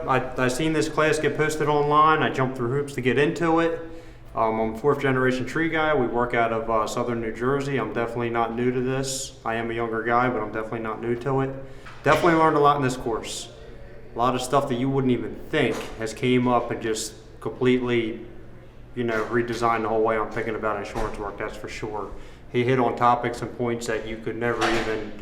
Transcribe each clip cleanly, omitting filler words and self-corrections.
I seen this class get posted online. I jumped through hoops to get into it. I'm a fourth generation tree guy. We work out of southern New Jersey. I'm definitely not new to this. I am a younger guy, but I'm definitely not new to it. Definitely learned a lot in this course. A lot of stuff that you wouldn't even think has came up and just completely, redesigned the whole way I'm thinking about insurance work, that's for sure. He hit on topics and points that you could never even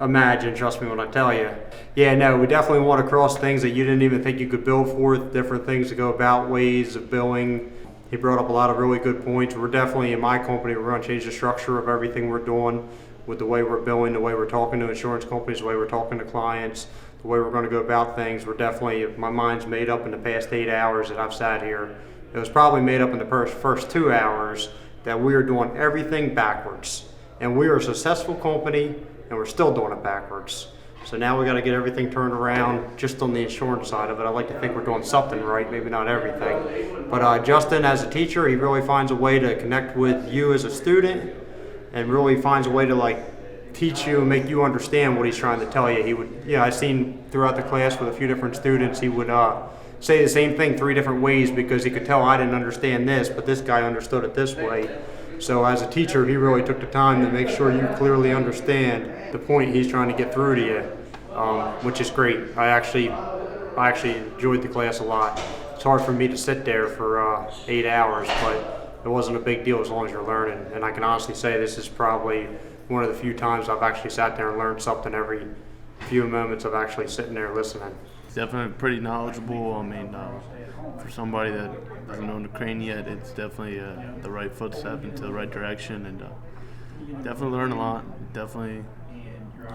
imagine, trust me when I tell you. Yeah, no, we definitely want to cross things that you didn't even think you could bill for, different things to go about, ways of billing. He brought up a lot of really good points. We're definitely, in my company, we're going to change the structure of everything we're doing with the way we're billing, the way we're talking to insurance companies, the way we're talking to clients, the way we're going to go about things. We're definitely, my mind's made up in the past 8 hours that I've sat here. It was probably made up in the first 2 hours that we are doing everything backwards. And we are a successful company, and we're still doing it backwards. So now we got to get everything turned around just on the insurance side of it. I like to think we're doing something right, maybe not everything. But Justin, as a teacher, he really finds a way to connect with you as a student and really finds a way to teach you and make you understand what he's trying to tell you. He would, I've seen throughout the class with a few different students, he would say the same thing 3 different ways because he could tell I didn't understand this, but this guy understood it this way. So as a teacher, he really took the time to make sure you clearly understand the point he's trying to get through to you, which is great. I actually enjoyed the class a lot. It's hard for me to sit there for 8 hours, but it wasn't a big deal as long as you're learning. And I can honestly say this is probably one of the few times I've actually sat there and learned something every few moments of actually sitting there listening. It's definitely pretty knowledgeable. I mean, for somebody that doesn't own the crane yet, it's definitely the right footstep into the right direction, and definitely learn a lot. Definitely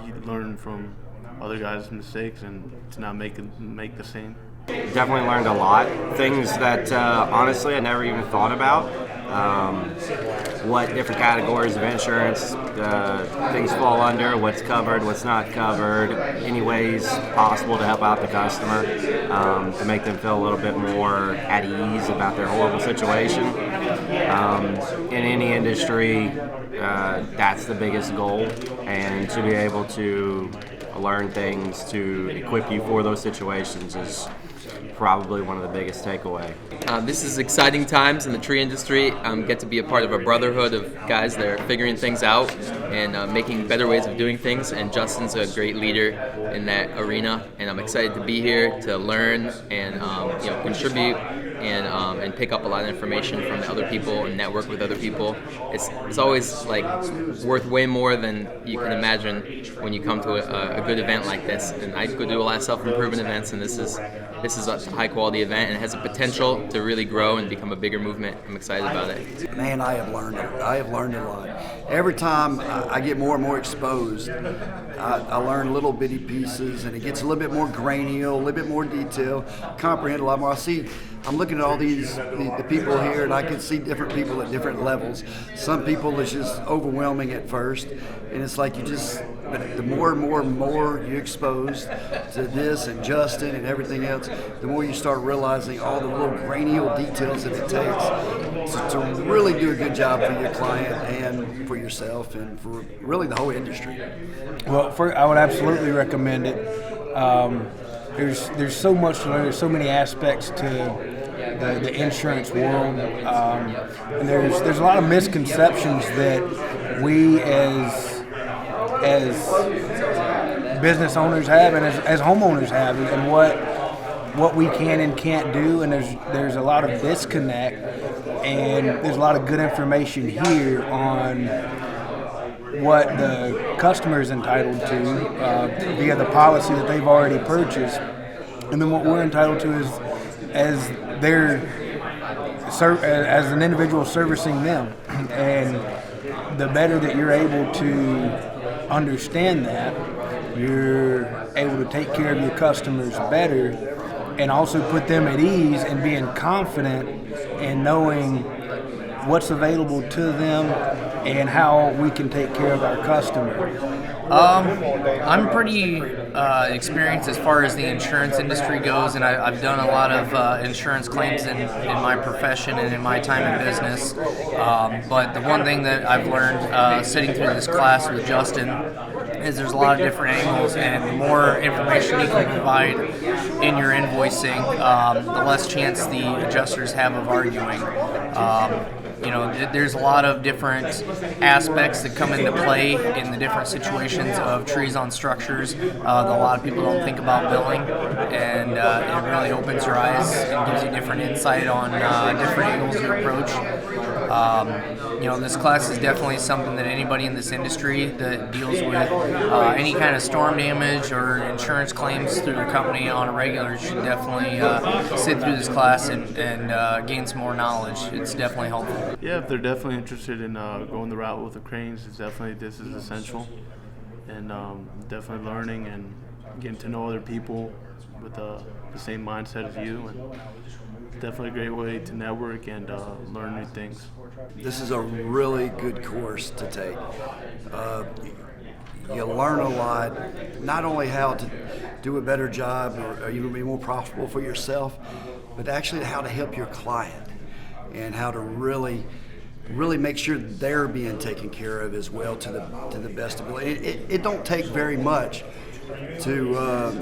you learn from other guys' mistakes and to not make the same. Definitely learned a lot. Things that honestly I never even thought about. What different categories of insurance things fall under, what's covered, what's not covered, any ways possible to help out the customer, to make them feel a little bit more at ease about their horrible situation. In any industry, that's the biggest goal, and to be able to learn things to equip you for those situations is probably one of the biggest takeaway. This is exciting times in the tree industry. Get to be a part of a brotherhood of guys that are figuring things out and making better ways of doing things. And Justin's a great leader in that arena. And I'm excited to be here to learn and contribute and pick up a lot of information from the other people and network with other people. It's always worth way more than you can imagine when you come to a good event like this. And I go do a lot of self-improvement events, and this is a high-quality event, and it has a potential to really grow and become a bigger movement. I'm excited about it. Man, I have learned a lot. Every time I get more and more exposed, I learn little bitty pieces, and it gets a little bit more grainy, a little bit more detail, comprehend a lot more. I'm looking at all the people here, and I can see different people at different levels. Some people it's just overwhelming at first, and it's like but the more and more you're exposed to this and Justin and everything else, the more you start realizing all the little granular details that it takes to really do a good job for your client and for yourself and for really the whole industry. Well, I would absolutely recommend it. There's so much to learn. There's so many aspects to the insurance world, and there's a lot of misconceptions that we as business owners have and as homeowners have, and what we can and can't do, and there's a lot of disconnect, and there's a lot of good information here on what the customer is entitled to via the policy that they've already purchased, and then what we're entitled to is as an individual servicing them. And the better that you're able to understand that, you're able to take care of your customers better and also put them at ease and being confident in knowing what's available to them and how we can take care of our customer. I'm pretty experienced as far as the insurance industry goes, and I've done a lot of insurance claims in my profession and in my time in business. But the one thing that I've learned sitting through this class with Justin is there's a lot of different angles, and the more information you can provide in your invoicing, the less chance the adjusters have of arguing. There's a lot of different aspects that come into play in the different situations of trees on structures that a lot of people don't think about billing, and it really opens your eyes and gives you different insight on different angles to approach. This class is definitely something that anybody in this industry that deals with any kind of storm damage or insurance claims through their company on a regular should definitely sit through this class and gain some more knowledge. It's definitely helpful. Yeah, if they're definitely interested in going the route with the cranes, this is essential. And definitely learning and getting to know other people with the same mindset as you. And it's definitely a great way to network and learn new things. This is a really good course to take. You learn a lot, not only how to do a better job or even be more profitable for yourself, but actually how to help your client and how to really make sure they're being taken care of as well to the best ability. It don't take very much to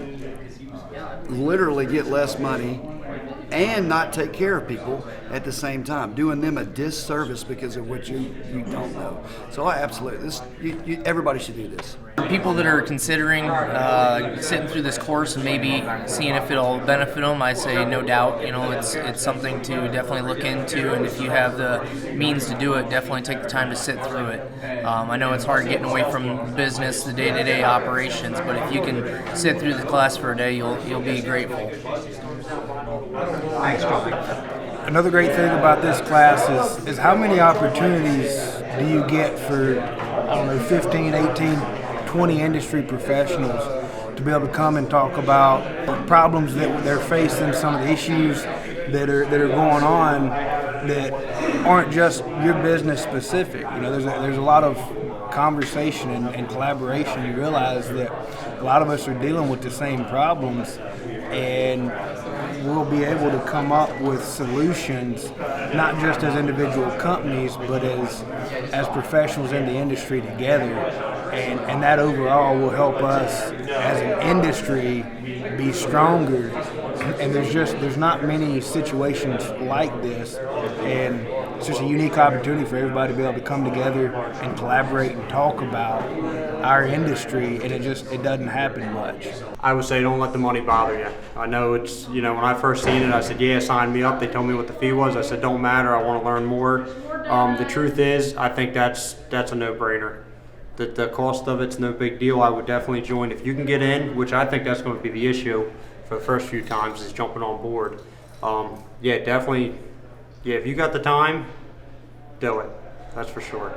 literally get less money and not take care of people at the same time, doing them a disservice because of what you don't know. So I absolutely, everybody should do this. For people that are considering sitting through this course and maybe seeing if it'll benefit them, I say no doubt. It's something to definitely look into, and if you have the means to do it, definitely take the time to sit through it. I know it's hard getting away from business, the day-to-day operations, but if you can sit through the class for a day, you'll be grateful. Another great thing about this class is how many opportunities do you get for, 15, 18, 20 industry professionals to be able to come and talk about problems that they're facing, some of the issues that are going on that aren't just your business specific. There's a lot of conversation and collaboration. You realize that a lot of us are dealing with the same problems, and we'll be able to come up with solutions, not just as individual companies, but as professionals in the industry together. And that overall will help us as an industry be stronger. And there's not many situations like this, and it's just a unique opportunity for everybody to be able to come together and collaborate and talk about our industry, and it doesn't happen much. I would say don't let the money bother you. I know it's, when I first seen it, I said, yeah, sign me up. They told me what the fee was. I said, don't matter. I want to learn more. The truth is, I think that's a no-brainer. The cost of it's no big deal. I would definitely join if you can get in, which I think that's going to be the issue for the first few times is jumping on board. Definitely. Yeah, if you got the time, do it. That's for sure.